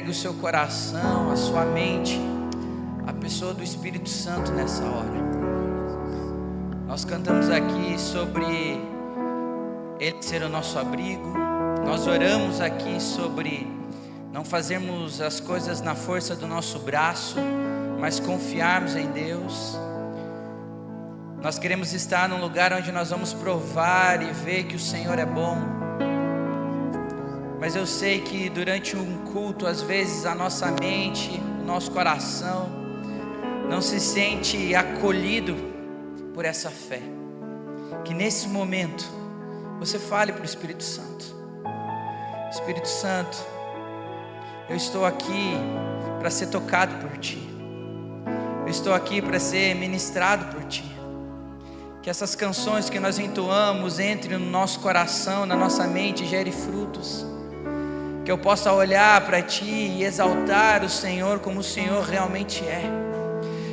entregue o seu coração, a sua mente, à pessoa do Espírito Santo nessa hora. Nós cantamos aqui sobre Ele ser o nosso abrigo. Nós oramos aqui sobre não fazermos as coisas na força do nosso braço, mas confiarmos em Deus. Nós queremos estar num lugar onde nós vamos provar e ver que o Senhor é bom. Mas eu sei que durante um culto, às vezes a nossa mente, o nosso coração não se sente acolhido por essa fé. Que nesse momento você fale para o Espírito Santo: Espírito Santo, eu estou aqui para ser tocado por Ti. Eu estou aqui para ser ministrado por Ti. Que essas canções que nós entoamos entrem no nosso coração, na nossa mente, e gere frutos. Que eu possa olhar para Ti e exaltar o Senhor como o Senhor realmente é.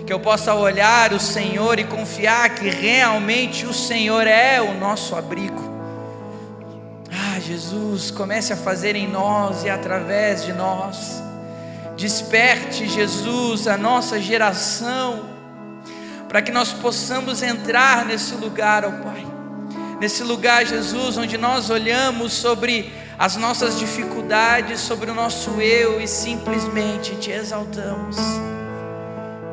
Que eu possa olhar o Senhor e confiar que realmente o Senhor é o nosso abrigo. Jesus, comece a fazer em nós e através de nós. Desperte, Jesus, a nossa geração, para que nós possamos entrar nesse lugar, ó Pai. Nesse lugar, Jesus, onde nós olhamos sobre as nossas dificuldades, sobre o nosso eu e simplesmente Te exaltamos.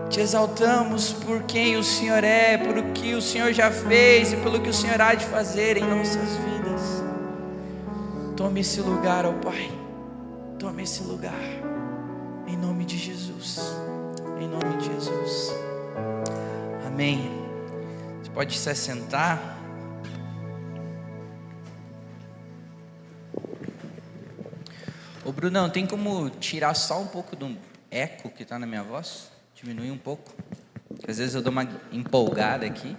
Te exaltamos por quem o Senhor é, por o que o Senhor já fez e pelo que o Senhor há de fazer em nossas vidas. Tome esse lugar, ó Pai. Tome esse lugar. Em nome de Jesus. Em nome de Jesus. Amém. Você pode se assentar. Ô Brunão, tem como tirar só um pouco do eco que está na minha voz? Diminuir um pouco. Às vezes eu dou uma empolgada aqui.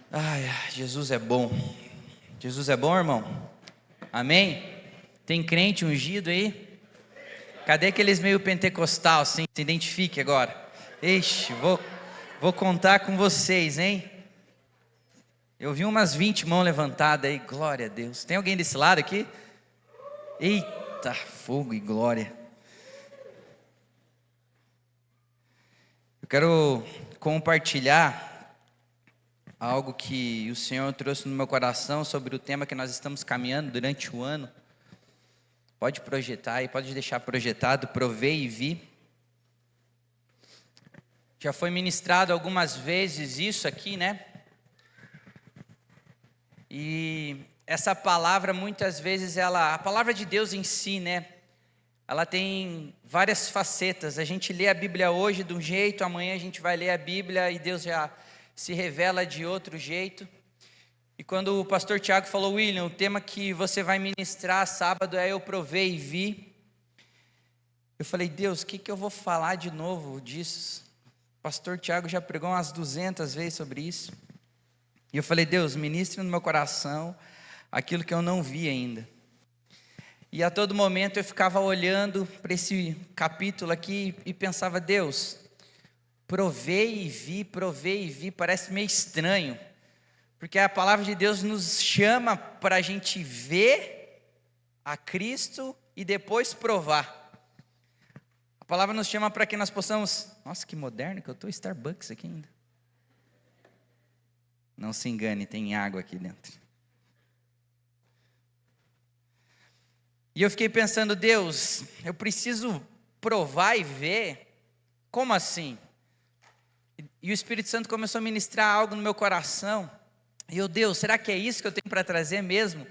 Ai, Jesus é bom. Jesus é bom, irmão? Amém? Tem crente ungido aí? Cadê aqueles meio pentecostal assim? Se identifique agora. Ixi, vou contar com vocês, hein? Eu vi umas 20 mãos levantadas aí, glória a Deus. Tem alguém desse lado aqui? Eita, fogo e glória. Eu quero compartilhar algo que o Senhor trouxe no meu coração sobre o tema que nós estamos caminhando durante o ano. Pode projetar aí, pode deixar projetado, provei e vi. Já foi ministrado algumas vezes isso aqui, né? E essa palavra muitas vezes a palavra de Deus em si, né? Ela tem várias facetas. A gente lê a Bíblia hoje de um jeito, amanhã a gente vai ler a Bíblia e Deus já se revela de outro jeito. E quando o pastor Tiago falou: William, o tema que você vai ministrar sábado é Eu Provei e Vi, eu falei: Deus, o que eu vou falar de novo disso? O pastor Tiago já pregou umas 200 vezes sobre isso. E eu falei: Deus, ministre no meu coração aquilo que eu não vi ainda. E a todo momento eu ficava olhando para esse capítulo aqui e pensava: Deus, provei e vi, parece meio estranho, porque a palavra de Deus nos chama para a gente ver a Cristo e depois provar. A palavra nos chama para que nós possamos... Nossa, que moderno que eu estou, Starbucks aqui ainda. Não se engane, tem água aqui dentro. E eu fiquei pensando: Deus, eu preciso provar e ver. Como assim? E o Espírito Santo começou a ministrar algo no meu coração. E eu: Deus, será que é isso que eu tenho para trazer mesmo?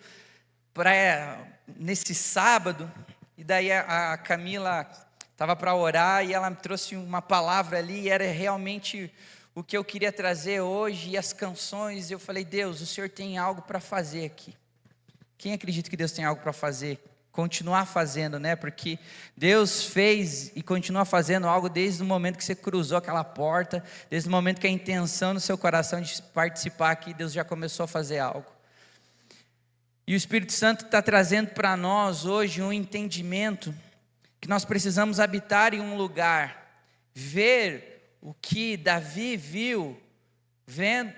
Nesse sábado? E daí a Camila estava para orar e ela me trouxe uma palavra ali. E era realmente o que eu queria trazer hoje. E as canções, eu falei: Deus, o Senhor tem algo para fazer aqui. Quem acredita que Deus tem algo para fazer? Continuar fazendo, né? Porque Deus fez e continua fazendo algo desde o momento que você cruzou aquela porta, desde o momento que a intenção no seu coração de participar aqui, Deus já começou a fazer algo. E o Espírito Santo está trazendo para nós hoje um entendimento que nós precisamos habitar em um lugar, ver o que Davi viu,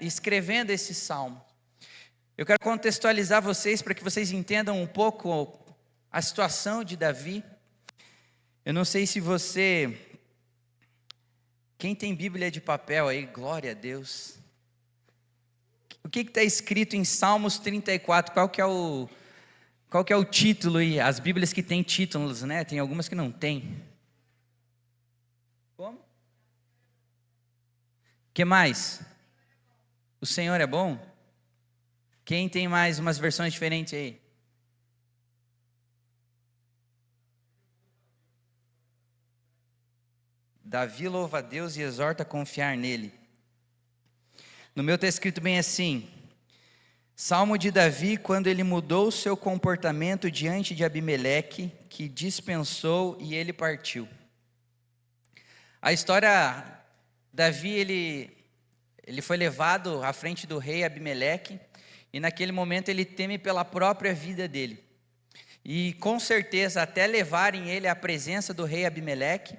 escrevendo esse salmo. Eu quero contextualizar vocês para que vocês entendam um pouco a situação de Davi. Eu não sei se você... Quem tem Bíblia de papel aí, glória a Deus. O que está escrito em Salmos 34? Qual que é o título aí? As Bíblias que têm títulos, né? Tem algumas que não têm. Como? O que mais? O Senhor é bom? Quem tem mais umas versões diferentes aí? Davi louva a Deus e exorta a confiar nele. No meu está escrito bem assim: Salmo de Davi, quando ele mudou o seu comportamento diante de Abimeleque, que dispensou e ele partiu. A história, Davi, ele foi levado à frente do rei Abimeleque, e naquele momento ele teme pela própria vida dele. E com certeza, até levarem ele à presença do rei Abimeleque,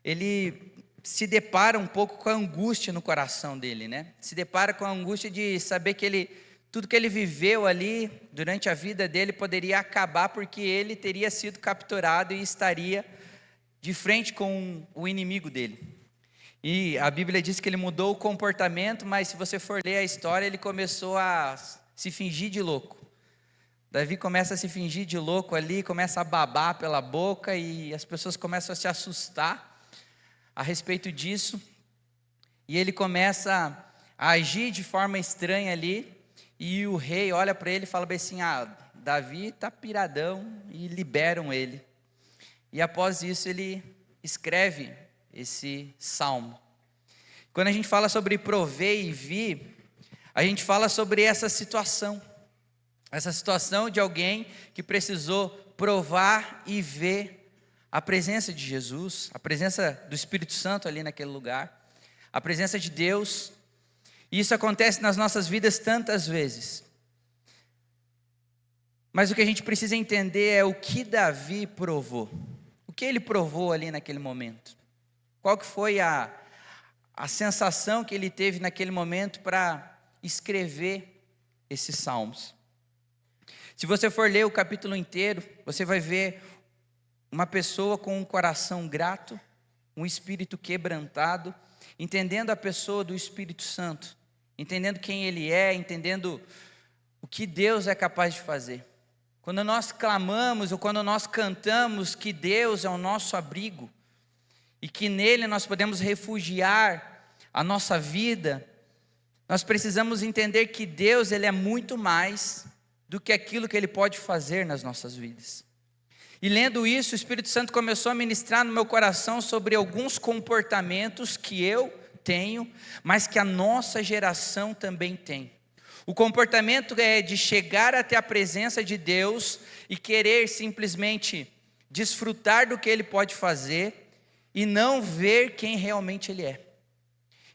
ele se depara um pouco com a angústia no coração dele, né? Se depara com a angústia de saber que tudo que ele viveu ali durante a vida dele poderia acabar, porque ele teria sido capturado e estaria de frente com o inimigo dele. E a Bíblia diz que ele mudou o comportamento, mas se você for ler a história, ele começou a se fingir de louco. Davi começa a se fingir de louco ali, começa a babar pela boca, e as pessoas começam a se assustar a respeito disso, e ele começa a agir de forma estranha ali, e o rei olha para ele e fala bem assim: Davi está piradão, e liberam ele. E após isso ele escreve esse salmo. Quando a gente fala sobre prover e vir, a gente fala sobre essa situação de alguém que precisou provar e ver a presença de Jesus, a presença do Espírito Santo ali naquele lugar, a presença de Deus. E isso acontece nas nossas vidas tantas vezes. Mas o que a gente precisa entender é o que Davi provou. O que ele provou ali naquele momento? Qual que foi a sensação que ele teve naquele momento para escrever esses salmos? Se você for ler o capítulo inteiro, você vai ver uma pessoa com um coração grato, um espírito quebrantado, entendendo a pessoa do Espírito Santo, entendendo quem Ele é, entendendo o que Deus é capaz de fazer. Quando nós clamamos ou quando nós cantamos que Deus é o nosso abrigo e que nele nós podemos refugiar a nossa vida, nós precisamos entender que Deus, Ele é muito mais do que aquilo que Ele pode fazer nas nossas vidas. E lendo isso, o Espírito Santo começou a ministrar no meu coração sobre alguns comportamentos que eu tenho, mas que a nossa geração também tem. O comportamento é de chegar até a presença de Deus e querer simplesmente desfrutar do que Ele pode fazer e não ver quem realmente Ele é.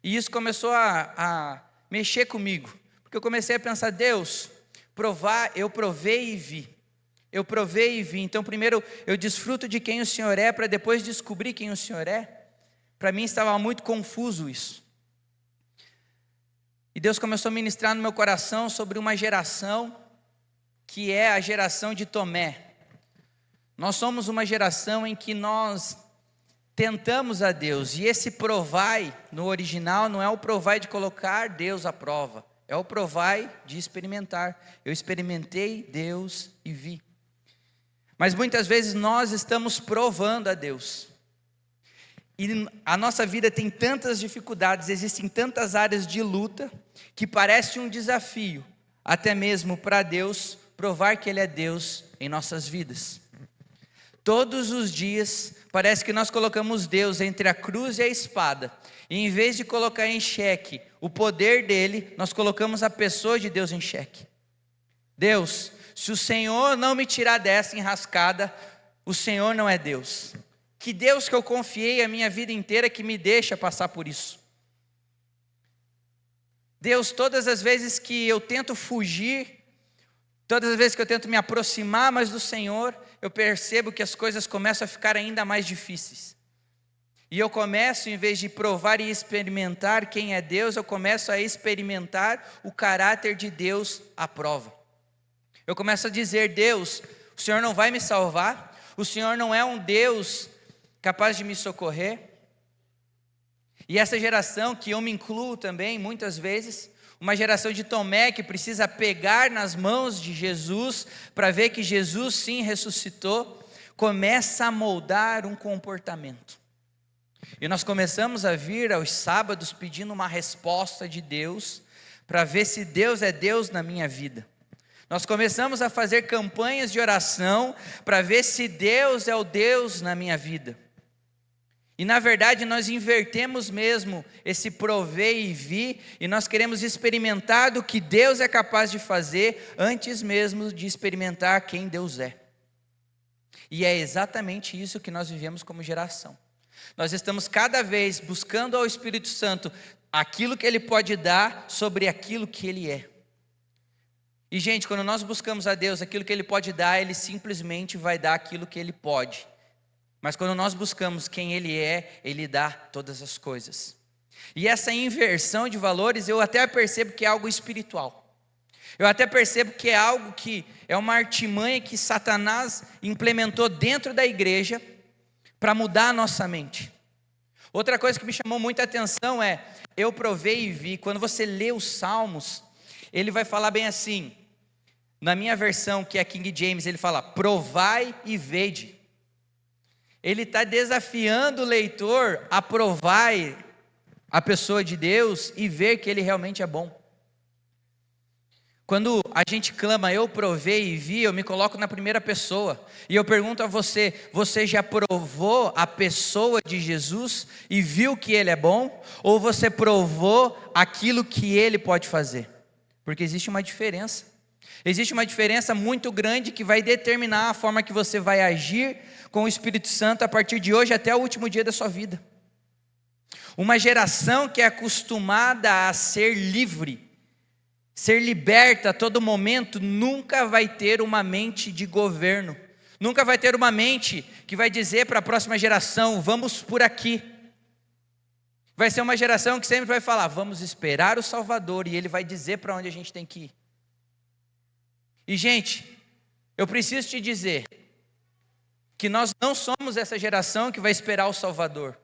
E isso começou a mexer comigo, porque eu comecei a pensar: Deus, eu provei e vi. Eu provei e vi. Então primeiro eu desfruto de quem o Senhor é, para depois descobrir quem o Senhor é. Para mim estava muito confuso isso. E Deus começou a ministrar no meu coração sobre uma geração que é a geração de Tomé. Nós somos uma geração em que nós tentamos a Deus, e esse provai no original não é o provai de colocar Deus à prova, é o provai de experimentar. Eu experimentei Deus e vi. Mas muitas vezes nós estamos provando a Deus, e a nossa vida tem tantas dificuldades, existem tantas áreas de luta, que parece um desafio, até mesmo para Deus, provar que Ele é Deus em nossas vidas. Todos os dias, parece que nós colocamos Deus entre a cruz e a espada, e em vez de colocar em xeque o poder dEle, nós colocamos a pessoa de Deus em xeque. Deus, se o Senhor não me tirar dessa enrascada, o Senhor não é Deus. Que Deus que eu confiei a minha vida inteira que me deixa passar por isso. Deus, todas as vezes que eu tento fugir, todas as vezes que eu tento me aproximar mais do Senhor, eu percebo que as coisas começam a ficar ainda mais difíceis. E eu começo, em vez de provar e experimentar quem é Deus, eu começo a experimentar o caráter de Deus à prova. Eu começo a dizer: Deus, o Senhor não vai me salvar, o Senhor não é um Deus capaz de me socorrer. E essa geração, que eu me incluo também, muitas vezes, uma geração de Tomé que precisa pegar nas mãos de Jesus, para ver que Jesus sim ressuscitou, começa a moldar um comportamento. E nós começamos a vir aos sábados pedindo uma resposta de Deus, para ver se Deus é Deus na minha vida. Nós começamos a fazer campanhas de oração, para ver se Deus é o Deus na minha vida. E na verdade nós invertemos mesmo esse prover e vir, e nós queremos experimentar do que Deus é capaz de fazer, antes mesmo de experimentar quem Deus é. E é exatamente isso que nós vivemos como geração. Nós estamos cada vez buscando ao Espírito Santo aquilo que Ele pode dar sobre aquilo que Ele é. E gente, quando nós buscamos a Deus aquilo que Ele pode dar, Ele simplesmente vai dar aquilo que Ele pode. Mas quando nós buscamos quem Ele é, Ele dá todas as coisas. E essa inversão de valores, eu até percebo que é algo espiritual. Eu até percebo que é algo que é uma artimanha que Satanás implementou dentro da igreja para mudar a nossa mente. Outra coisa que me chamou muita atenção é, eu provei e vi, quando você lê os Salmos, ele vai falar bem assim, na minha versão que é King James, ele fala, provai e vede. Ele está desafiando o leitor a provar a pessoa de Deus e ver que Ele realmente é bom. Quando a gente clama, eu provei e vi, eu me coloco na primeira pessoa. E eu pergunto a você, você já provou a pessoa de Jesus e viu que Ele é bom? Ou você provou aquilo que Ele pode fazer? Porque existe uma diferença. Existe uma diferença muito grande que vai determinar a forma que você vai agir com o Espírito Santo a partir de hoje até o último dia da sua vida. Uma geração que é acostumada a ser livre, ser liberta a todo momento, nunca vai ter uma mente de governo, nunca vai ter uma mente que vai dizer para a próxima geração, vamos por aqui. Vai ser uma geração que sempre vai falar, vamos esperar o Salvador, e Ele vai dizer para onde a gente tem que ir. E gente, eu preciso te dizer, que nós não somos essa geração que vai esperar o Salvador.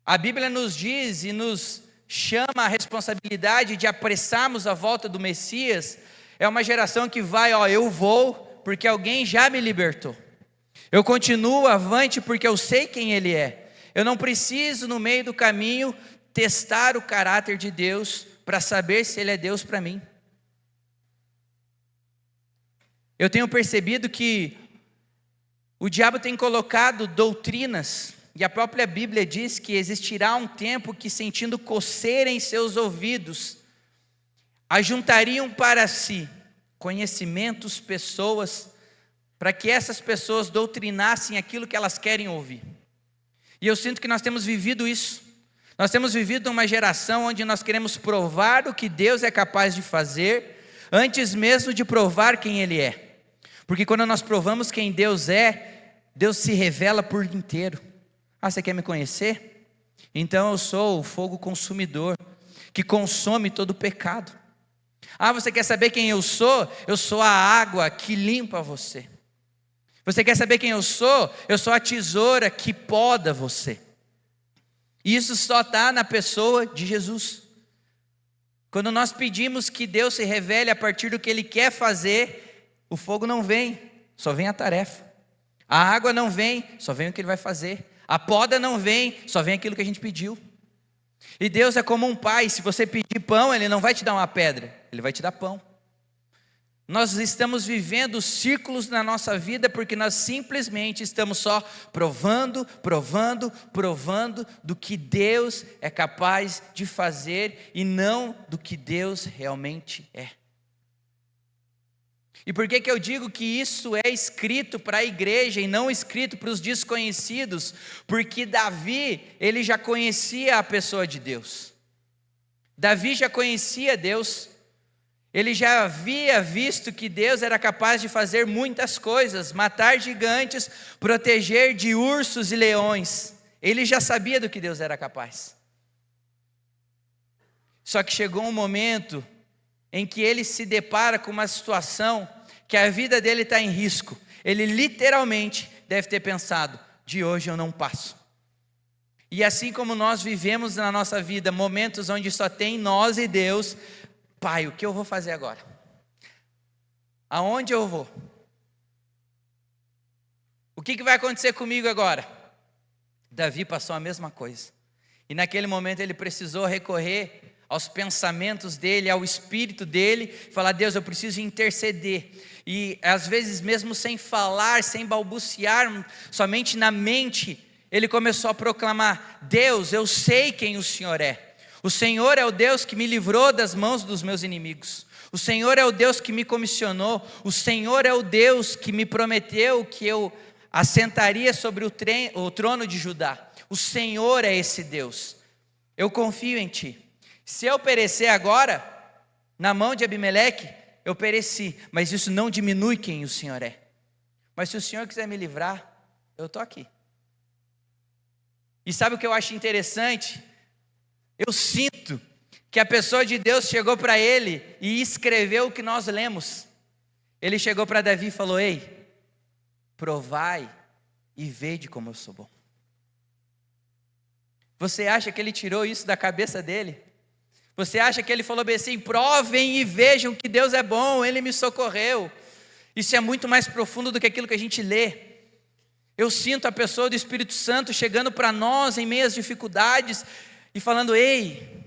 A Bíblia nos diz e nos chama a responsabilidade de apressarmos a volta do Messias. É uma geração que vai, eu vou, porque alguém já me libertou. Eu continuo avante porque eu sei quem Ele é. Eu não preciso, no meio do caminho, testar o caráter de Deus para saber se Ele é Deus para mim. Eu tenho percebido que o diabo tem colocado doutrinas, e a própria Bíblia diz que existirá um tempo que, sentindo coceira em seus ouvidos, ajuntariam para si conhecimentos, pessoas, para que essas pessoas doutrinassem aquilo que elas querem ouvir. E eu sinto que nós temos vivido isso. Nós temos vivido uma geração onde nós queremos provar o que Deus é capaz de fazer, antes mesmo de provar quem Ele é. Porque quando nós provamos quem Deus é, Deus se revela por inteiro. Você quer me conhecer? Então eu sou o fogo consumidor, que consome todo o pecado. Você quer saber quem eu sou? Eu sou a água que limpa você. Você quer saber quem eu sou? Eu sou a tesoura que poda você. Isso só está na pessoa de Jesus. Quando nós pedimos que Deus se revele a partir do que Ele quer fazer, o fogo não vem, só vem a tarefa. A água não vem, só vem o que Ele vai fazer. A poda não vem, só vem aquilo que a gente pediu. E Deus é como um pai, se você pedir pão, Ele não vai te dar uma pedra, Ele vai te dar pão. Nós estamos vivendo círculos na nossa vida, porque nós simplesmente estamos só provando do que Deus é capaz de fazer, e não do que Deus realmente é. E por que eu digo que isso é escrito para a igreja e não escrito para os desconhecidos? Porque Davi, ele já conhecia a pessoa de Deus. Davi já conhecia Deus. Ele já havia visto que Deus era capaz de fazer muitas coisas, matar gigantes, proteger de ursos e leões. Ele já sabia do que Deus era capaz. Só que chegou um momento em que ele se depara com uma situação que a vida dele está em risco, ele literalmente deve ter pensado: de hoje eu não passo. E assim como nós vivemos na nossa vida momentos onde só tem nós e Deus, Pai, o que eu vou fazer agora? Aonde eu vou? O que vai acontecer comigo agora? Davi passou a mesma coisa. E naquele momento ele precisou recorrer aos pensamentos dele, ao espírito dele, falar: Deus, eu preciso interceder. E às vezes mesmo sem falar, sem balbuciar, somente na mente, ele começou a proclamar: Deus, eu sei quem o Senhor é. O Senhor é o Deus que me livrou das mãos dos meus inimigos. O Senhor é o Deus que me comissionou. O Senhor é o Deus que me prometeu que eu assentaria sobre o trono de Judá. O Senhor é esse Deus. Eu confio em Ti. Se eu perecer agora, na mão de Abimeleque, eu pereci, mas isso não diminui quem o Senhor é. Mas se o Senhor quiser me livrar, eu estou aqui. E sabe o que eu acho interessante? Eu sinto que a pessoa de Deus chegou para ele e escreveu o que nós lemos. Ele chegou para Davi e falou: ei, provai e vede como eu sou bom. Você acha que ele tirou isso da cabeça dele? Você acha que ele falou bem assim: provem e vejam que Deus é bom, Ele me socorreu? Isso é muito mais profundo do que aquilo que a gente lê. Eu sinto a pessoa do Espírito Santo chegando para nós em meio às dificuldades e falando: ei,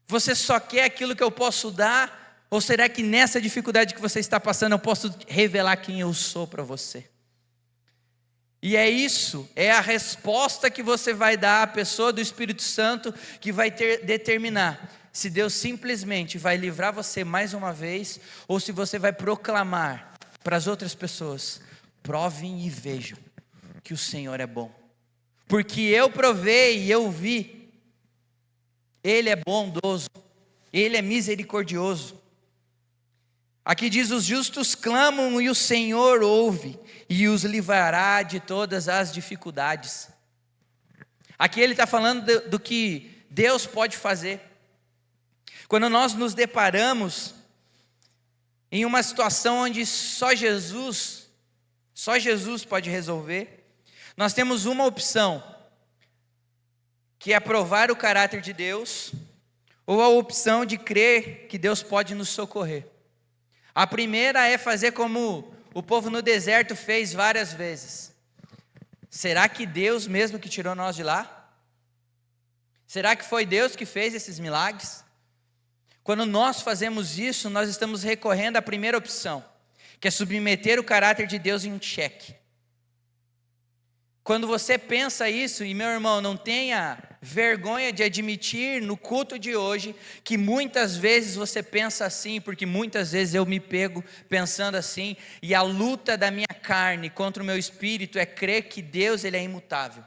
você só quer aquilo que eu posso dar? Ou será que nessa dificuldade que você está passando eu posso revelar quem eu sou para você? E é isso, é a resposta que você vai dar à pessoa do Espírito Santo que vai determinar se Deus simplesmente vai livrar você mais uma vez, ou se você vai proclamar para as outras pessoas: provem e vejam que o Senhor é bom. Porque eu provei e eu vi, Ele é bondoso, Ele é misericordioso. Aqui diz: os justos clamam e o Senhor ouve, e os livrará de todas as dificuldades. Aqui ele está falando do que Deus pode fazer. Quando nós nos deparamos em uma situação onde só Jesus pode resolver, nós temos uma opção, que é provar o caráter de Deus, ou a opção de crer que Deus pode nos socorrer. A primeira é fazer como o povo no deserto fez várias vezes. Será que Deus mesmo que tirou nós de lá? Será que foi Deus que fez esses milagres? Quando nós fazemos isso, nós estamos recorrendo à primeira opção, que é submeter o caráter de Deus em xeque. Quando você pensa isso, e meu irmão, não tenha vergonha de admitir no culto de hoje que muitas vezes você pensa assim, porque muitas vezes eu me pego pensando assim, e a luta da minha carne contra o meu espírito é crer que Deus, Ele é imutável.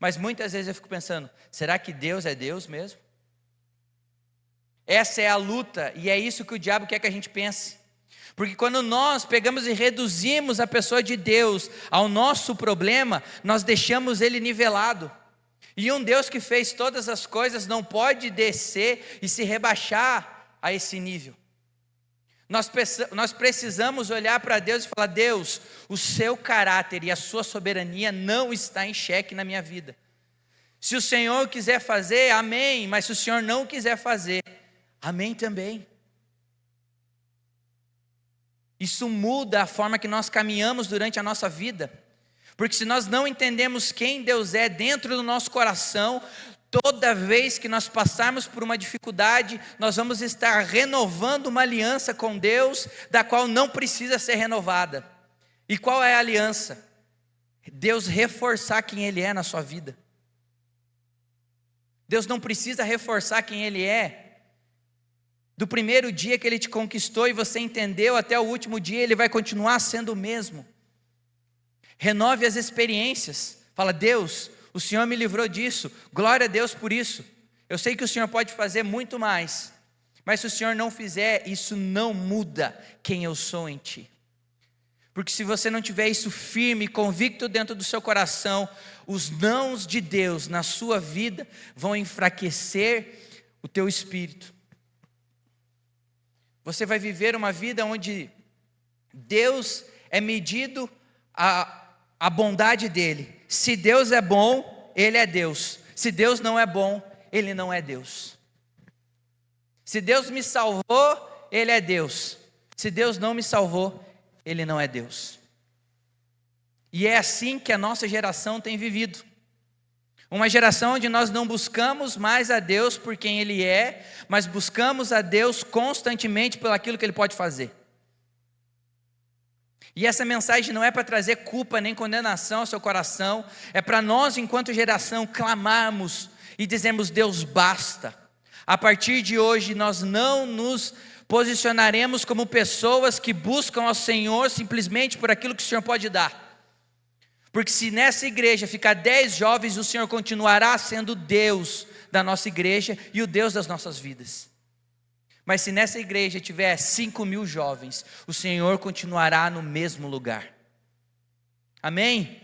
Mas muitas vezes eu fico pensando: será que Deus é Deus mesmo? Essa é a luta, e é isso que o diabo quer que a gente pense. Porque quando nós pegamos e reduzimos a pessoa de Deus ao nosso problema, nós deixamos ele nivelado. E um Deus que fez todas as coisas não pode descer e se rebaixar a esse nível. Nós precisamos olhar para Deus e falar: Deus, o seu caráter e a sua soberania não está em xeque na minha vida. Se o Senhor quiser fazer, amém, mas se o Senhor não quiser fazer, amém também. Isso muda a forma que nós caminhamos durante a nossa vida. Porque se nós não entendemos quem Deus é dentro do nosso coração, toda vez que nós passarmos por uma dificuldade, nós vamos estar renovando uma aliança com Deus, da qual não precisa ser renovada. E qual é a aliança? Deus reforçar quem Ele é na sua vida. Deus não precisa reforçar quem Ele é. Do primeiro dia que Ele te conquistou e você entendeu até o último dia, Ele vai continuar sendo o mesmo. Renove as experiências. Fala: Deus, o Senhor me livrou disso, glória a Deus por isso. Eu sei que o Senhor pode fazer muito mais, mas se o Senhor não fizer, isso não muda quem eu sou em Ti. Porque se você não tiver isso firme, convicto dentro do seu coração, os nãos de Deus na sua vida vão enfraquecer o teu espírito. Você vai viver uma vida onde Deus é medido a bondade dele. Se Deus é bom, ele é Deus. Se Deus não é bom, ele não é Deus. Se Deus me salvou, ele é Deus. Se Deus não me salvou, ele não é Deus. E é assim que a nossa geração tem vivido. Uma geração onde nós não buscamos mais a Deus por quem Ele é, mas buscamos a Deus constantemente pelo aquilo que Ele pode fazer. E essa mensagem não é para trazer culpa nem condenação ao seu coração, é para nós, enquanto geração, clamarmos e dizermos: Deus, basta. A partir de hoje, nós não nos posicionaremos como pessoas que buscam ao Senhor simplesmente por aquilo que o Senhor pode dar. Porque se nessa igreja ficar 10 jovens, o Senhor continuará sendo o Deus da nossa igreja e o Deus das nossas vidas. Mas se nessa igreja tiver 5.000 jovens, o Senhor continuará no mesmo lugar. Amém?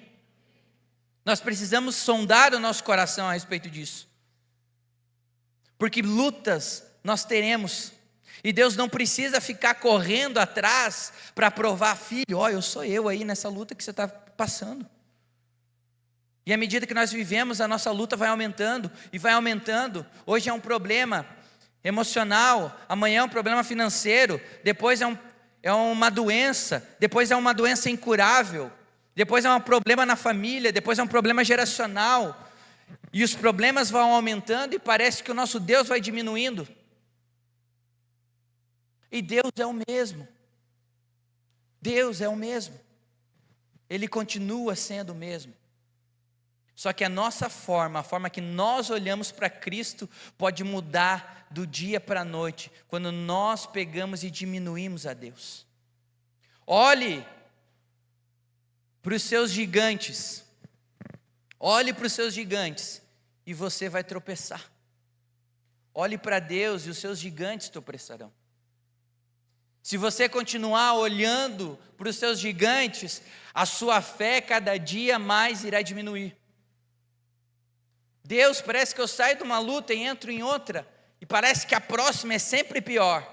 Nós precisamos sondar o nosso coração a respeito disso. Porque lutas nós teremos. E Deus não precisa ficar correndo atrás para provar: filho, ó, eu sou eu aí nessa luta que você está passando. E à medida que nós vivemos, a nossa luta vai aumentando e vai aumentando. Hoje é um problema emocional, amanhã é um problema financeiro, depois é uma doença, depois é uma doença incurável, depois é um problema na família, depois é um problema geracional. E os problemas vão aumentando e parece que o nosso Deus vai diminuindo. E Deus é o mesmo. Deus é o mesmo. Ele continua sendo o mesmo. Só que a nossa forma, a forma que nós olhamos para Cristo pode mudar do dia para a noite, quando nós pegamos e diminuímos a Deus. Olhe para os seus gigantes. Olhe para os seus gigantes e você vai tropeçar. Olhe para Deus e os seus gigantes tropeçarão. Se você continuar olhando para os seus gigantes, a sua fé cada dia mais irá diminuir. Deus, parece que eu saio de uma luta e entro em outra, e parece que a próxima é sempre pior.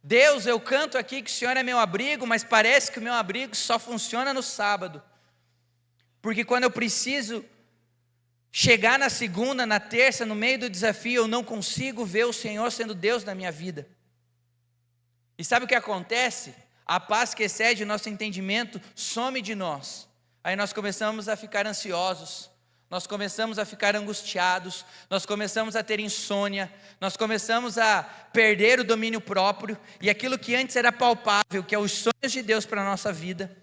Deus, eu canto aqui que o Senhor é meu abrigo, mas parece que o meu abrigo só funciona no sábado. Porque quando eu preciso chegar na segunda, na terça, no meio do desafio, eu não consigo ver o Senhor sendo Deus na minha vida. E sabe o que acontece? A paz que excede o nosso entendimento some de nós. Aí nós começamos a ficar ansiosos, nós começamos a ficar angustiados, nós começamos a ter insônia, nós começamos a perder o domínio próprio, e aquilo que antes era palpável, que é os sonhos de Deus para a nossa vida,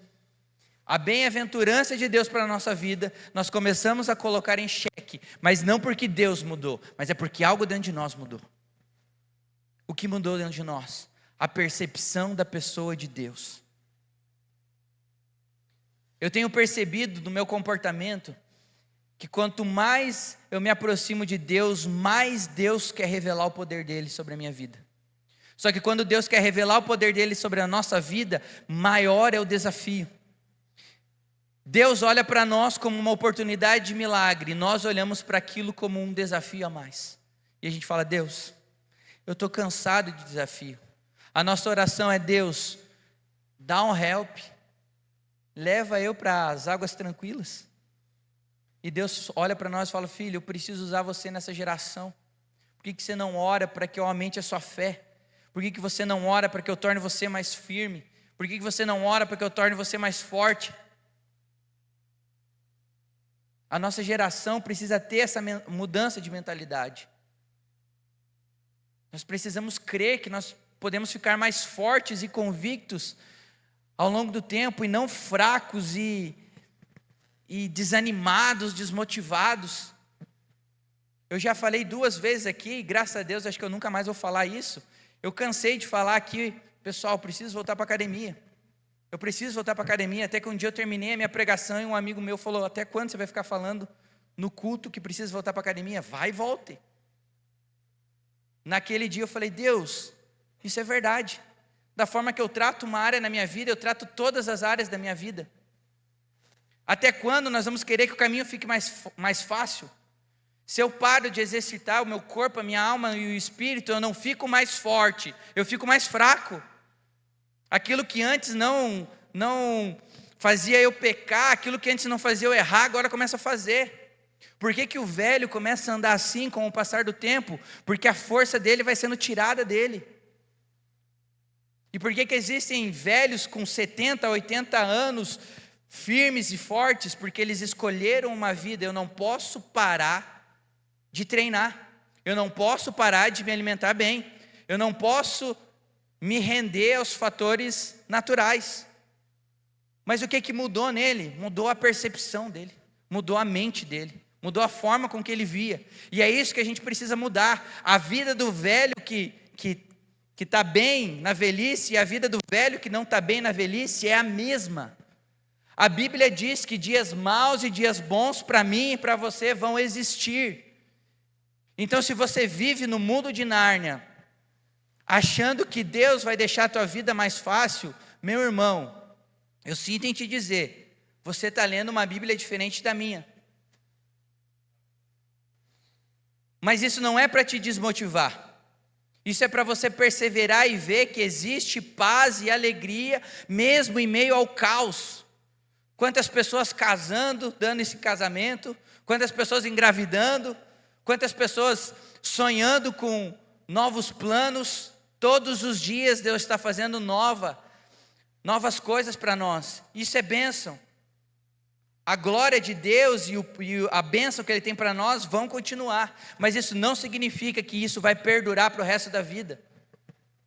a bem-aventurança de Deus para a nossa vida, nós começamos a colocar em xeque, mas não porque Deus mudou, mas é porque algo dentro de nós mudou. O que mudou dentro de nós? A percepção da pessoa de Deus. Eu tenho percebido no meu comportamento que quanto mais eu me aproximo de Deus, mais Deus quer revelar o poder dele sobre a minha vida. Só que quando Deus quer revelar o poder dele sobre a nossa vida, maior é o desafio. Deus olha para nós como uma oportunidade de milagre, nós olhamos para aquilo como um desafio a mais. E a gente fala: Deus, eu estou cansado de desafio. A nossa oração é: Deus, dá um help, leva eu para as águas tranquilas. E Deus olha para nós e fala: filho, eu preciso usar você nessa geração. Por que você não ora para que eu aumente a sua fé? Por que você não ora para que eu torne você mais firme? Por que você não ora para que eu torne você mais forte? A nossa geração precisa ter essa mudança de mentalidade. Nós precisamos crer que nós podemos ficar mais fortes e convictos ao longo do tempo, e não fracos e desanimados, desmotivados. Eu já falei 2 vezes aqui, e graças a Deus acho que eu nunca mais vou falar isso. Eu cansei de falar aqui: pessoal, preciso voltar para a academia. Eu preciso voltar para a academia. Até que um dia eu terminei a minha pregação e um amigo meu falou: até quando você vai ficar falando no culto que precisa voltar para a academia? Vai e volte. Naquele dia eu falei: Deus, isso é verdade. Da forma que eu trato uma área na minha vida, eu trato todas as áreas da minha vida. Até quando nós vamos querer que o caminho fique mais fácil? Se eu paro de exercitar o meu corpo, a minha alma e o espírito, eu não fico mais forte, eu fico mais fraco. Aquilo que antes não fazia eu pecar, aquilo que antes não fazia eu errar, agora começa a fazer. Por que o velho começa a andar assim com o passar do tempo? Porque a força dele vai sendo tirada dele. E por que existem velhos com 70, 80 anos, firmes e fortes? Porque eles escolheram uma vida: eu não posso parar de treinar, eu não posso parar de me alimentar bem, eu não posso me render aos fatores naturais. Mas o que mudou nele? Mudou a percepção dele, mudou a mente dele, mudou a forma com que ele via. E é isso que a gente precisa mudar. A vida do velho que está bem na velhice e a vida do velho que não está bem na velhice é a mesma. A Bíblia diz que dias maus e dias bons para mim e para você vão existir. Então, se você vive no mundo de Nárnia, achando que Deus vai deixar a tua vida mais fácil, meu irmão, eu sinto em te dizer, você está lendo uma Bíblia diferente da minha. Mas isso não é para te desmotivar. Isso é para você perseverar e ver que existe paz e alegria, mesmo em meio ao caos. Quantas pessoas casando, dando esse casamento, quantas pessoas engravidando, quantas pessoas sonhando com novos planos. Todos os dias Deus está fazendo novas coisas para nós. Isso é bênção. A glória de Deus e a bênção que Ele tem para nós vão continuar, mas isso não significa que isso vai perdurar para o resto da vida.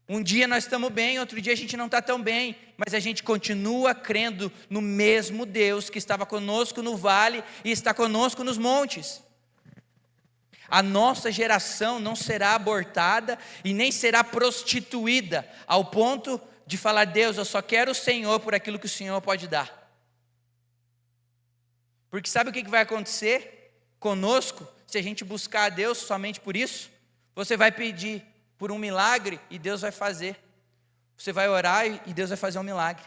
Um dia nós estamos bem, outro dia a gente não está tão bem, mas a gente continua crendo no mesmo Deus que estava conosco no vale e está conosco nos montes. A nossa geração não será abortada e nem será prostituída ao ponto de falar: Deus, eu só quero o Senhor por aquilo que o Senhor pode dar. Porque sabe o que vai acontecer conosco se a gente buscar a Deus somente por isso? Você vai pedir por um milagre e Deus vai fazer. Você vai orar e Deus vai fazer um milagre.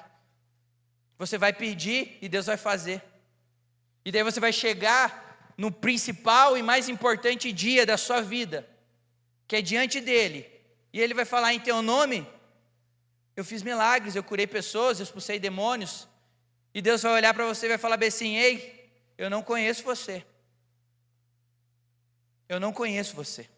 Você vai pedir e Deus vai fazer. E daí você vai chegar no principal e mais importante dia da sua vida, que é diante dele, e ele vai falar: em teu nome eu fiz milagres, eu curei pessoas, eu expulsei demônios. E Deus vai olhar para você e vai falar bem assim: ei, eu não conheço você. Eu não conheço você.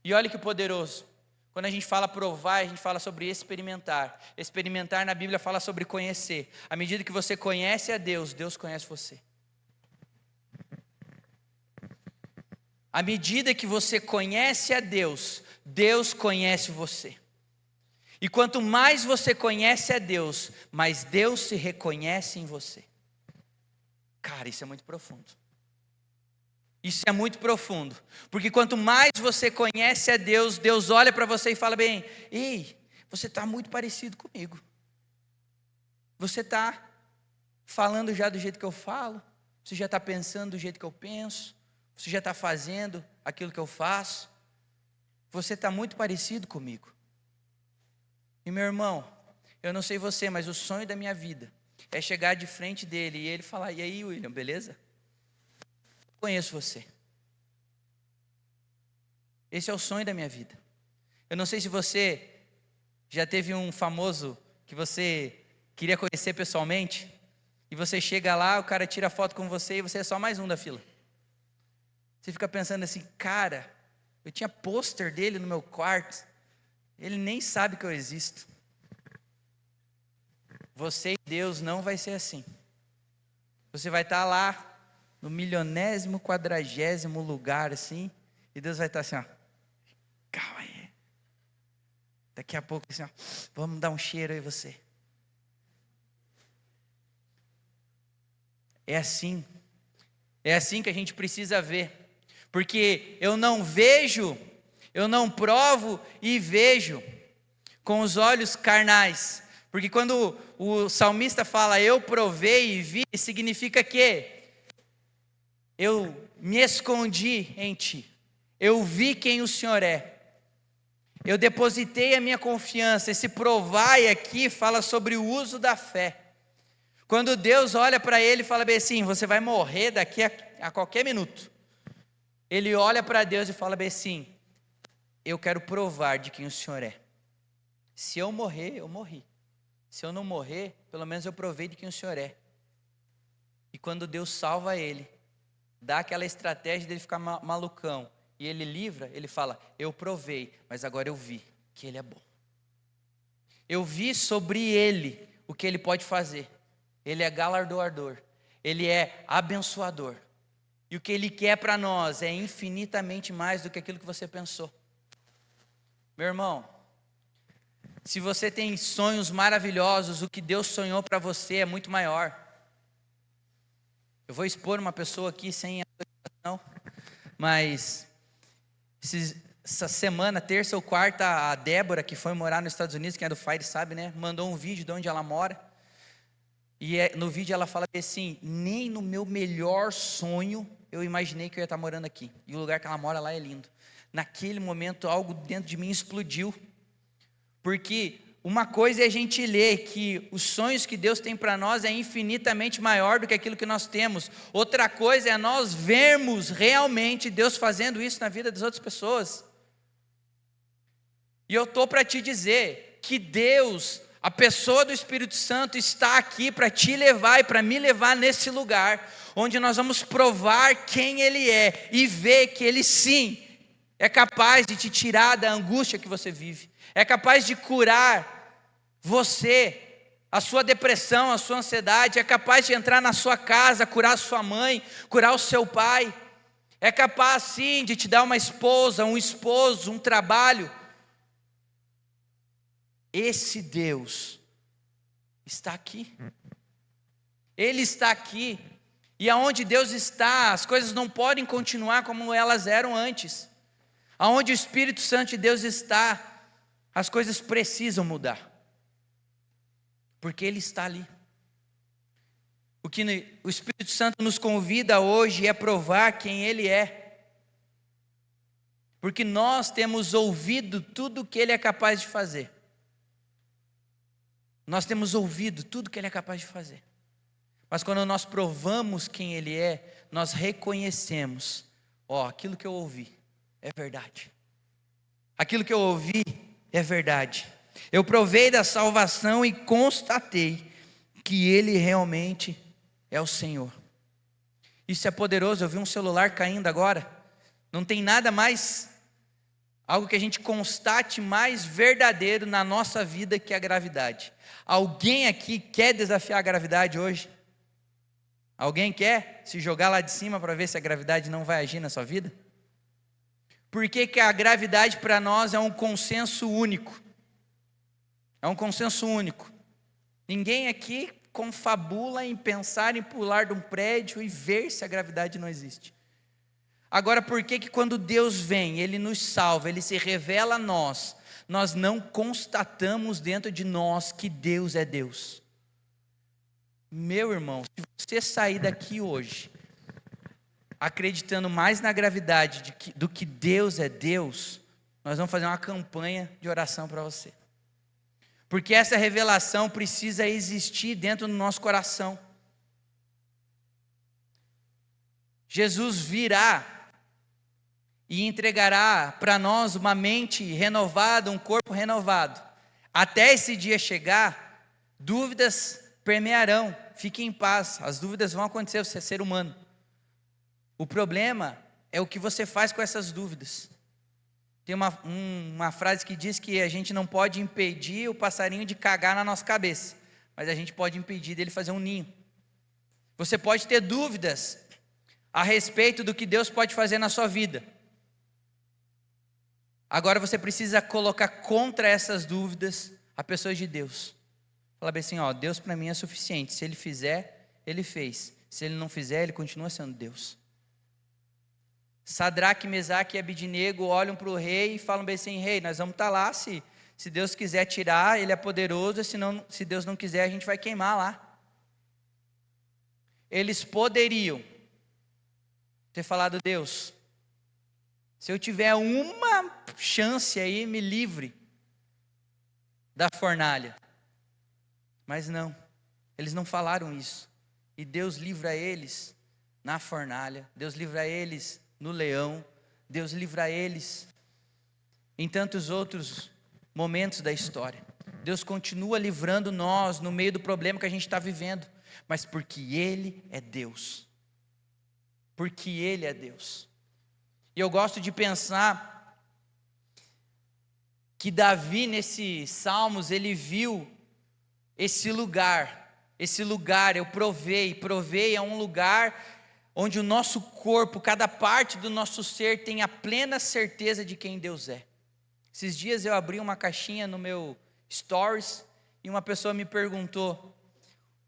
E olha que poderoso. Quando a gente fala provar, a gente fala sobre experimentar. Experimentar na Bíblia fala sobre conhecer. À medida que você conhece a Deus, Deus conhece você. À medida que você conhece a Deus, Deus conhece você. E quanto mais você conhece a Deus, mais Deus se reconhece em você. Cara, isso é muito profundo. Isso é muito profundo. Porque quanto mais você conhece a Deus, Deus olha para você e fala bem: ei, você está muito parecido comigo. Você está falando já do jeito que eu falo. Você já está pensando do jeito que eu penso. Você já está fazendo aquilo que eu faço. Você está muito parecido comigo. E meu irmão, eu não sei você, mas o sonho da minha vida é chegar de frente dele e ele falar: e aí, William, beleza? Conheço você. Esse é o sonho da minha vida. Eu não sei se você já teve um famoso que você queria conhecer pessoalmente, e você chega lá, o cara tira foto com você e você é só mais um da fila. Você fica pensando assim: cara, eu tinha pôster dele no meu quarto, ele nem sabe que eu existo. Você e Deus não vai ser assim. Você vai estar lá no milionésimo, quadragésimo lugar assim, e Deus vai estar assim, ó: calma aí. Daqui a pouco assim, ó, vamos dar um cheiro aí você. É assim que a gente precisa ver. Porque eu não vejo, eu não provo e vejo com os olhos carnais. Porque quando o salmista fala eu provei e vi, significa que eu me escondi em ti. Eu vi quem o Senhor é. Eu depositei a minha confiança. Esse provai aqui fala sobre o uso da fé. Quando Deus olha para ele e fala bem assim: você vai morrer daqui a qualquer minuto. Ele olha para Deus e fala bem assim: eu quero provar de quem o Senhor é. Se eu morrer, eu morri. Se eu não morrer, pelo menos eu provei de quem o Senhor é. E quando Deus salva ele, dá aquela estratégia dele ficar malucão, e ele livra, ele fala, eu provei, mas agora eu vi que ele é bom. Eu vi sobre ele o que ele pode fazer. Ele é galardoador, ele é abençoador. E o que ele quer para nós é infinitamente mais do que aquilo que você pensou. Meu irmão, se você tem sonhos maravilhosos, o que Deus sonhou para você é muito maior. Eu vou expor uma pessoa aqui sem autorização, mas essa semana, terça ou quarta, a Débora, que foi morar nos Estados Unidos, quem é do Fire sabe, né? Mandou um vídeo de onde ela mora. E no vídeo ela fala assim, nem no meu melhor sonho eu imaginei que eu ia estar morando aqui. E o lugar que ela mora lá é lindo. Naquele momento algo dentro de mim explodiu. Porque uma coisa é a gente ler que os sonhos que Deus tem para nós é infinitamente maior do que aquilo que nós temos. Outra coisa é nós vermos realmente Deus fazendo isso na vida das outras pessoas. E eu estou para te dizer que Deus, a pessoa do Espírito Santo, está aqui para te levar e para me levar nesse lugar, onde nós vamos provar quem Ele é e ver que Ele sim é capaz de te tirar da angústia que você vive, é capaz de curar você, a sua depressão, a sua ansiedade, é capaz de entrar na sua casa, curar a sua mãe, curar o seu pai, é capaz sim de te dar uma esposa, um esposo, um trabalho. Esse Deus está aqui. Ele está aqui. E aonde Deus está, as coisas não podem continuar como elas eram antes. Aonde o Espírito Santo de Deus está, as coisas precisam mudar. Porque Ele está ali. O que o Espírito Santo nos convida hoje é provar quem Ele é. Porque nós temos ouvido tudo o que Ele é capaz de fazer. Nós temos ouvido tudo que Ele é capaz de fazer. Mas quando nós provamos quem Ele é, nós reconhecemos, aquilo que eu ouvi é verdade. Aquilo que eu ouvi é verdade. Eu provei da salvação e constatei que Ele realmente é o Senhor. Isso é poderoso. Eu vi um celular caindo agora. Não tem nada mais, algo que a gente constate mais verdadeiro na nossa vida que a gravidade. Alguém aqui quer desafiar a gravidade hoje? Alguém quer se jogar lá de cima para ver se a gravidade não vai agir na sua vida? Por que que a gravidade para nós é um consenso único? É um consenso único. Ninguém aqui confabula em pensar em pular de um prédio e ver se a gravidade não existe. Agora, por que que quando Deus vem, Ele nos salva, Ele se revela a nós, nós não constatamos dentro de nós que Deus é Deus? Meu irmão, se você sair daqui hoje acreditando mais na gravidade do que Deus é Deus, nós vamos fazer uma campanha de oração para você. Porque essa revelação precisa existir dentro do nosso coração. Jesus virá e entregará para nós uma mente renovada, um corpo renovado. Até esse dia chegar, dúvidas permearão. Fique em paz, as dúvidas vão acontecer, você é ser humano. O problema é o que você faz com essas dúvidas. Tem uma frase que diz que a gente não pode impedir o passarinho de cagar na nossa cabeça, mas a gente pode impedir dele fazer um ninho. Você pode ter dúvidas a respeito do que Deus pode fazer na sua vida. Agora você precisa colocar contra essas dúvidas a pessoa de Deus. Fala bem assim, Deus para mim é suficiente. Se Ele fizer, Ele fez. Se Ele não fizer, Ele continua sendo Deus. Sadraque, Mesaque e Abidnego olham para o rei e falam bem assim, rei, nós vamos estar lá, se Deus quiser tirar, Ele é poderoso, se Deus não quiser, a gente vai queimar lá. Eles poderiam ter falado, Deus, se eu tiver uma chance aí, me livre da fornalha. Mas não, eles não falaram isso. E Deus livra eles na fornalha, Deus livra eles no leão, Deus livra eles em tantos outros momentos da história. Deus continua livrando nós no meio do problema que a gente está vivendo, mas porque Ele é Deus. Porque Ele é Deus. E eu gosto de pensar que Davi, nesses Salmos, ele viu esse lugar, eu provei é um lugar onde o nosso corpo, cada parte do nosso ser tem a plena certeza de quem Deus é. Esses dias eu abri uma caixinha no meu Stories e uma pessoa me perguntou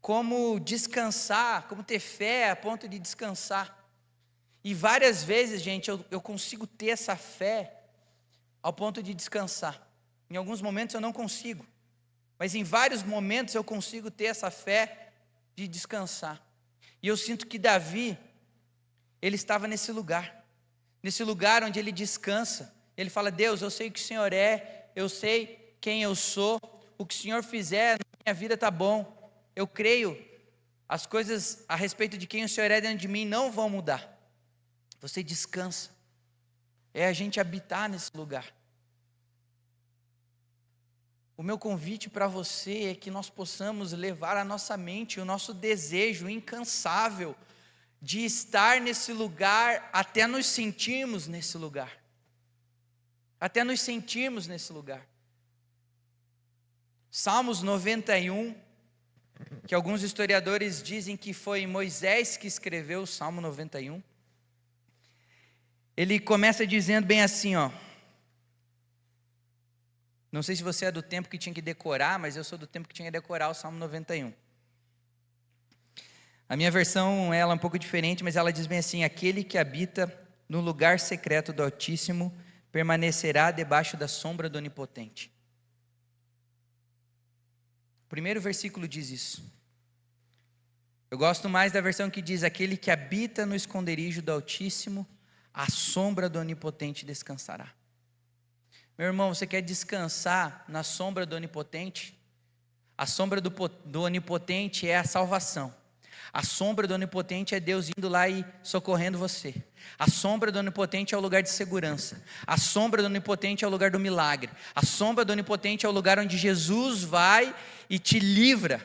como descansar, como ter fé a ponto de descansar. E várias vezes, gente, eu consigo ter essa fé ao ponto de descansar. Em alguns momentos eu não consigo, mas em vários momentos eu consigo ter essa fé de descansar. E eu sinto que Davi, ele estava nesse lugar onde ele descansa. Ele fala: Deus, eu sei o que o Senhor é, eu sei quem eu sou, o que o Senhor fizer na minha vida está bom, eu creio, as coisas a respeito de quem o Senhor é dentro de mim não vão mudar. Você descansa, é a gente habitar nesse lugar. O meu convite para você é que nós possamos levar a nossa mente, o nosso desejo incansável de estar nesse lugar, até nos sentirmos nesse lugar. Até nos sentirmos nesse lugar. Salmos 91, que alguns historiadores dizem que foi Moisés que escreveu o Salmo 91. Ele começa dizendo bem assim, ó. Não sei se você é do tempo que tinha que decorar, mas eu sou do tempo que tinha que decorar o Salmo 91. A minha versão, ela é um pouco diferente, mas ela diz bem assim: aquele que habita no lugar secreto do Altíssimo permanecerá debaixo da sombra do Onipotente. O primeiro versículo diz isso. Eu gosto mais da versão que diz: aquele que habita no esconderijo do Altíssimo, à sombra do Onipotente descansará. Meu irmão, você quer descansar na sombra do Onipotente? A sombra do Onipotente é a salvação. A sombra do Onipotente é Deus indo lá e socorrendo você. A sombra do Onipotente é o lugar de segurança. A sombra do Onipotente é o lugar do milagre. A sombra do Onipotente é o lugar onde Jesus vai e te livra.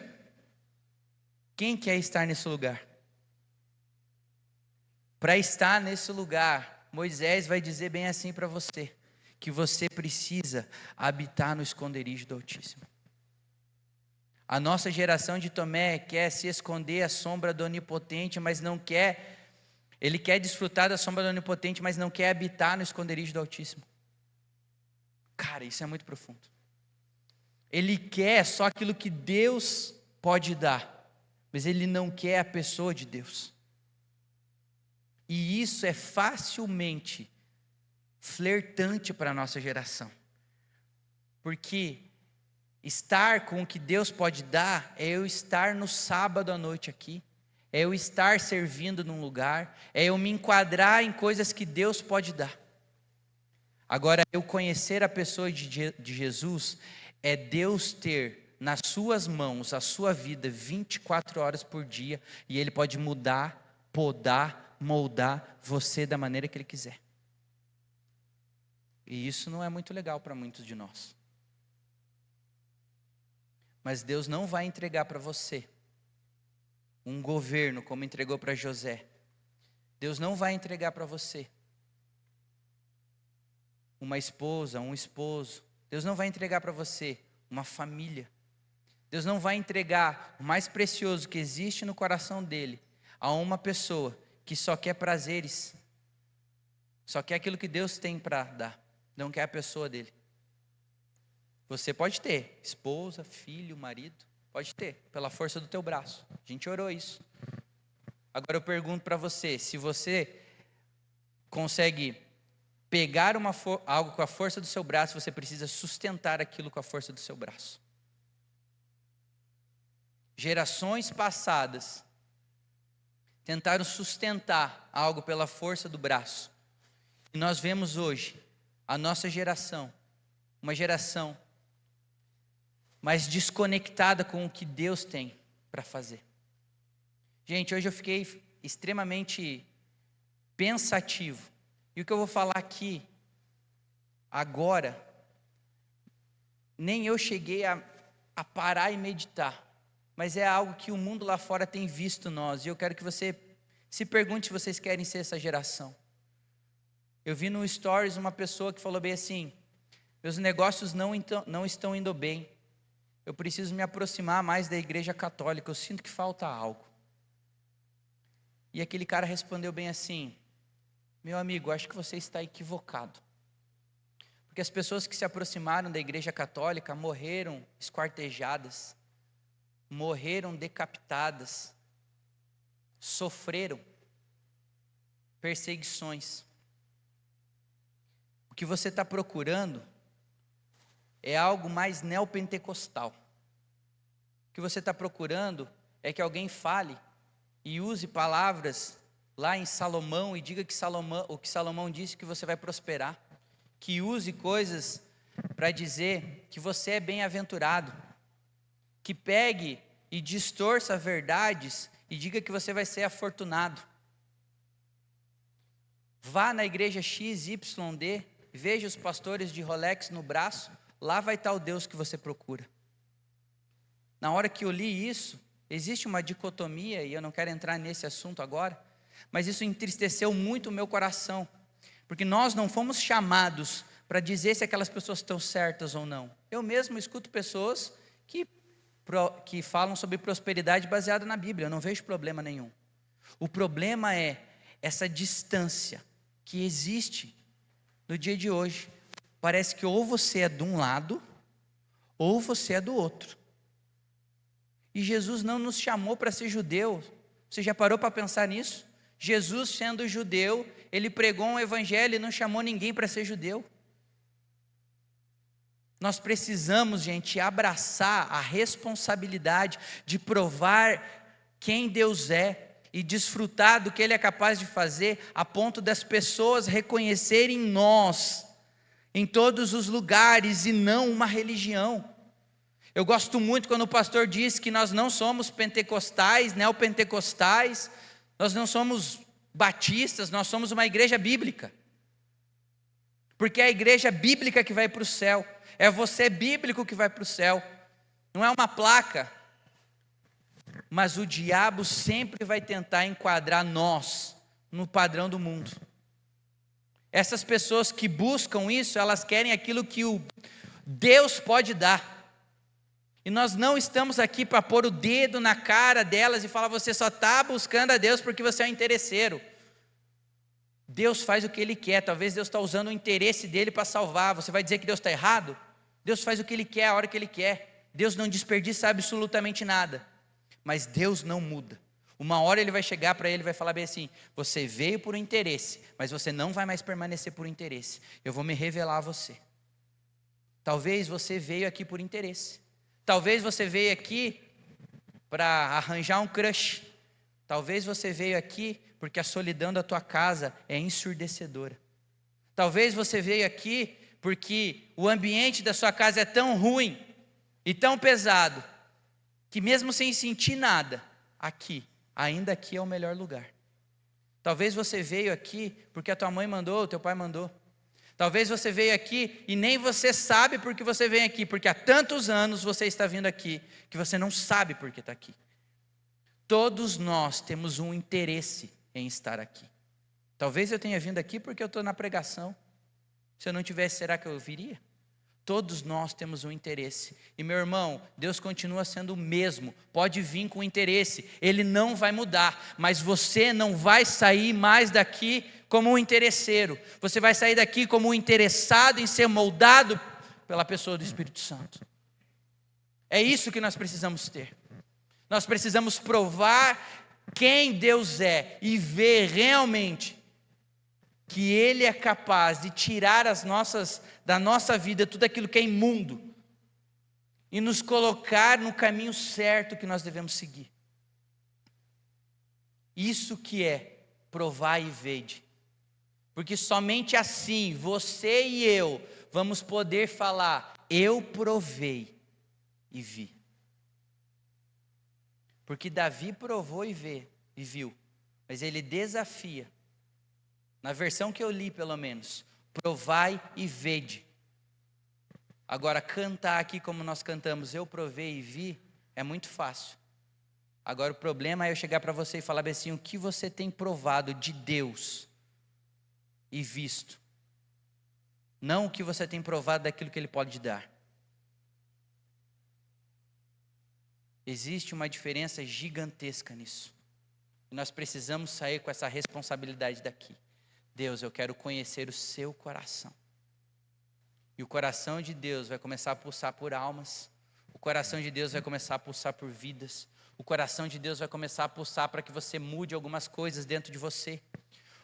Quem quer estar nesse lugar? Para estar nesse lugar, Moisés vai dizer bem assim para você, que você precisa habitar no esconderijo do Altíssimo. A nossa geração de Tomé quer se esconder à sombra do Onipotente, mas não quer. Ele quer desfrutar da sombra do Onipotente, mas não quer habitar no esconderijo do Altíssimo. Cara, isso é muito profundo. Ele quer só aquilo que Deus pode dar, mas ele não quer a pessoa de Deus. E isso é facilmente flertante para a nossa geração, porque estar com o que Deus pode dar é eu estar no sábado à noite aqui, é eu estar servindo num lugar, é eu me enquadrar em coisas que Deus pode dar. Agora, eu conhecer a pessoa de Jesus é Deus ter nas suas mãos a sua vida 24 horas por dia, e Ele pode mudar, podar, moldar você da maneira que Ele quiser. E isso não é muito legal para muitos de nós. Mas Deus não vai entregar para você um governo como entregou para José. Deus não vai entregar para você uma esposa, um esposo. Deus não vai entregar para você uma família. Deus não vai entregar o mais precioso que existe no coração dele a uma pessoa que só quer prazeres, só quer aquilo que Deus tem para dar, não quer a pessoa dele. Você pode ter esposa, filho, marido, pode ter, pela força do teu braço. A gente orou isso. Agora eu pergunto para você, se você consegue pegar algo com a força do seu braço, você precisa sustentar aquilo com a força do seu braço. Gerações passadas tentaram sustentar algo pela força do braço. E nós vemos hoje a nossa geração, uma geração mais desconectada com o que Deus tem para fazer. Gente, hoje eu fiquei extremamente pensativo. E o que eu vou falar aqui, agora, nem eu cheguei a a parar e meditar. Mas é algo que o mundo lá fora tem visto nós. E eu quero que você se pergunte se vocês querem ser essa geração. Eu vi no Stories uma pessoa que falou bem assim: meus negócios não estão indo bem. Eu preciso me aproximar mais da igreja católica. Eu sinto que falta algo. E aquele cara respondeu bem assim: meu amigo, acho que você está equivocado. Porque as pessoas que se aproximaram da igreja católica morreram esquartejadas, morreram decapitadas, sofreram perseguições. O que você está procurando é algo mais neopentecostal. O que você está procurando é que alguém fale e use palavras lá em Salomão e diga que o que Salomão disse, que você vai prosperar. Que use coisas para dizer que você é bem-aventurado. Que pegue e distorça verdades e diga que você vai ser afortunado. Vá na igreja XYD, veja os pastores de Rolex no braço, lá vai estar o Deus que você procura. Na hora que eu li isso, existe uma dicotomia, e eu não quero entrar nesse assunto agora, mas isso entristeceu muito o meu coração, porque nós não fomos chamados para dizer se aquelas pessoas estão certas ou não. Eu mesmo escuto pessoas que falam sobre prosperidade baseada na Bíblia, eu não vejo problema nenhum. O problema é essa distância que existe no dia de hoje. Parece que ou você é de um lado, ou você é do outro. E Jesus não nos chamou para ser judeu. Você já parou para pensar nisso? Jesus, sendo judeu, ele pregou um evangelho e não chamou ninguém para ser judeu. Nós precisamos, gente, abraçar a responsabilidade de provar quem Deus é e desfrutar do que Ele é capaz de fazer, a ponto das pessoas reconhecerem nós em todos os lugares e não uma religião. Eu gosto muito quando o pastor diz que nós não somos pentecostais, neopentecostais, nós não somos batistas, nós somos uma igreja bíblica. Porque é a igreja bíblica que vai para o céu. É você bíblico que vai para o céu. Não é uma placa. Mas o diabo sempre vai tentar enquadrar nós no padrão do mundo. Essas pessoas que buscam isso, elas querem aquilo que o Deus pode dar. E nós não estamos aqui para pôr o dedo na cara delas e falar: você só está buscando a Deus porque você é um interesseiro. Deus faz o que Ele quer. Talvez Deus está usando o interesse dele para salvar. Você vai dizer que Deus está errado? Deus faz o que Ele quer, a hora que Ele quer. Deus não desperdiça absolutamente nada. Mas Deus não muda. Uma hora Ele vai chegar para ele e vai falar bem assim: você veio por um interesse, mas você não vai mais permanecer por interesse. Eu vou me revelar a você. Talvez você veio aqui por interesse. Talvez você veio aqui para arranjar um crush. Talvez você veio aqui porque a solidão da tua casa é ensurdecedora. Talvez você veio aqui porque o ambiente da sua casa é tão ruim e tão pesado, que mesmo sem sentir nada, ainda aqui é o melhor lugar. Talvez você veio aqui porque a tua mãe mandou, o teu pai mandou. Talvez você veio aqui e nem você sabe porque você vem aqui, porque há tantos anos você está vindo aqui, que você não sabe porque está aqui. Todos nós temos um interesse em estar aqui. Talvez eu tenha vindo aqui porque eu estou na pregação. Se eu não tivesse, será que eu viria? Todos nós temos um interesse. E meu irmão, Deus continua sendo o mesmo. Pode vir com interesse, Ele não vai mudar. Mas você não vai sair mais daqui como um interesseiro. Você vai sair daqui como um interessado em ser moldado pela pessoa do Espírito Santo. É isso que nós precisamos ter. Nós precisamos provar quem Deus é e ver realmente que Ele é capaz de tirar da nossa vida tudo aquilo que é imundo e nos colocar no caminho certo que nós devemos seguir. Isso que é provar e vede. Porque somente assim você e eu vamos poder falar: eu provei e vi. Porque Davi provou e viu, mas ele desafia, na versão que eu li pelo menos: provai e vede. Agora, cantar aqui como nós cantamos, eu provei e vi, é muito fácil. Agora, o problema é eu chegar para você e falar bem assim, o que você tem provado de Deus e visto. Não o que você tem provado daquilo que Ele pode dar. Existe uma diferença gigantesca nisso. E nós precisamos sair com essa responsabilidade daqui. Deus, eu quero conhecer o seu coração. E o coração de Deus vai começar a pulsar por almas. O coração de Deus vai começar a pulsar por vidas. O coração de Deus vai começar a pulsar para que você mude algumas coisas dentro de você.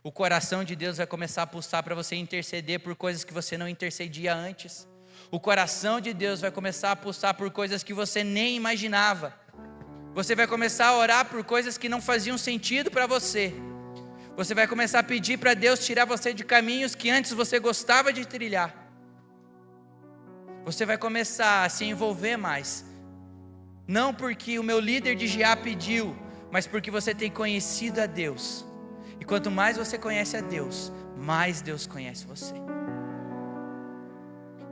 O coração de Deus vai começar a pulsar para você interceder por coisas que você não intercedia antes. O coração de Deus vai começar a pulsar por coisas que você nem imaginava. Você vai começar a orar por coisas que não faziam sentido para você. Você vai começar a pedir para Deus tirar você de caminhos que antes você gostava de trilhar. Você vai começar a se envolver mais. Não porque o meu líder de GA pediu, mas porque você tem conhecido a Deus. E quanto mais você conhece a Deus, mais Deus conhece você.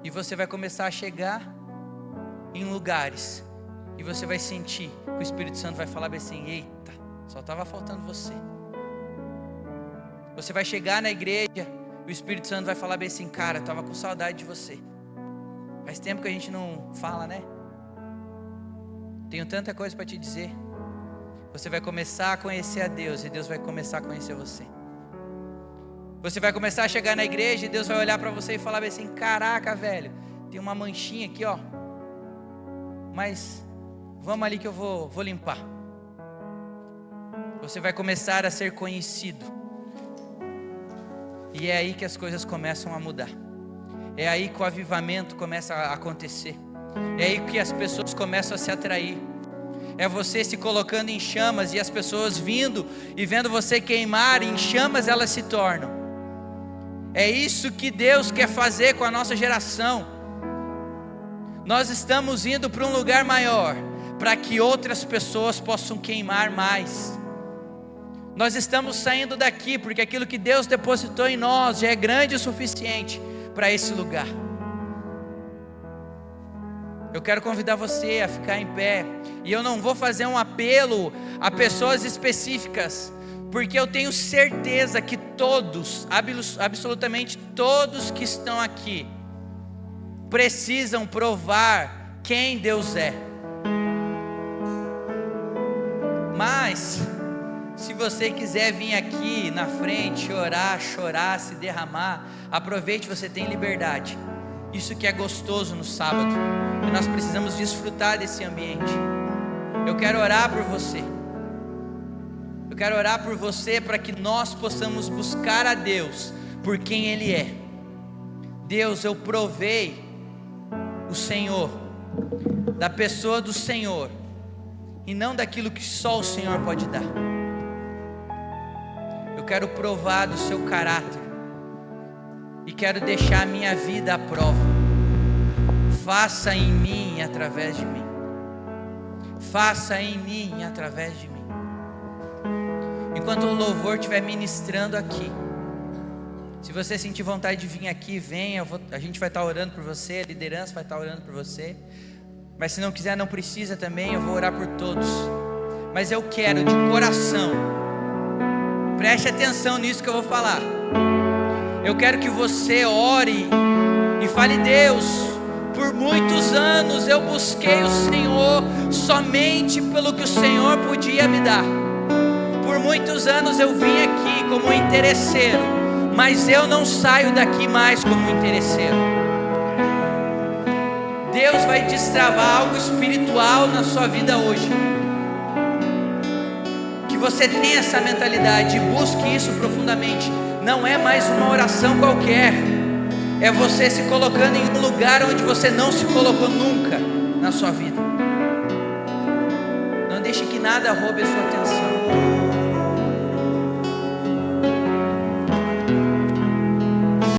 E você vai começar a chegar em lugares e você vai sentir que o Espírito Santo vai falar assim, eita, só estava faltando você. Você vai chegar na igreja, o Espírito Santo vai falar assim, cara, eu estava com saudade de você. Faz tempo que a gente não fala, né? Tenho tanta coisa para te dizer. Você vai começar a conhecer a Deus e Deus vai começar a conhecer você. Você vai começar a chegar na igreja e Deus vai olhar para você e falar assim, caraca, velho, tem uma manchinha aqui, ó. Mas vamos ali que eu vou limpar. Você vai começar a ser conhecido. E é aí que as coisas começam a mudar. É aí que o avivamento começa a acontecer. É aí que as pessoas começam a se atrair. É você se colocando em chamas e as pessoas vindo e vendo você queimar, em chamas elas se tornam. É isso que Deus quer fazer com a nossa geração. Nós estamos indo para um lugar maior, para que outras pessoas possam queimar mais. Nós estamos saindo daqui, porque aquilo que Deus depositou em nós já é grande o suficiente para esse lugar. Eu quero convidar você a ficar em pé, e eu não vou fazer um apelo a pessoas específicas, porque eu tenho certeza que todos, absolutamente todos que estão aqui, precisam provar quem Deus é. Mas, se você quiser vir aqui na frente, orar, chorar, se derramar, aproveite, você tem liberdade. Isso que é gostoso no sábado, e nós precisamos desfrutar desse ambiente. Eu quero orar por você. Eu quero orar por você para que nós possamos buscar a Deus por quem Ele é. Deus, eu provei o Senhor, da pessoa do Senhor, e não daquilo que só o Senhor pode dar. Eu quero provar do seu caráter, e quero deixar a minha vida à prova. Faça em mim e através de mim. Faça em mim e através de mim. Enquanto o louvor estiver ministrando aqui, se você sentir vontade de vir aqui, venha. A gente vai estar orando por você, a liderança vai estar orando por você. Mas se não quiser, não precisa também, eu vou orar por todos. Mas eu quero de coração, preste atenção nisso que eu vou falar. Eu quero que você ore e fale: Deus, por muitos anos eu busquei o Senhor somente pelo que o Senhor podia me dar. Por muitos anos eu vim aqui como um interesseiro, mas eu não saio daqui mais como um interesseiro. Deus vai destravar algo espiritual na sua vida hoje. Que você tenha essa mentalidade e busque isso profundamente. Não é mais uma oração qualquer, é você se colocando em um lugar onde você não se colocou nunca na sua vida. Não deixe que nada roube a sua atenção.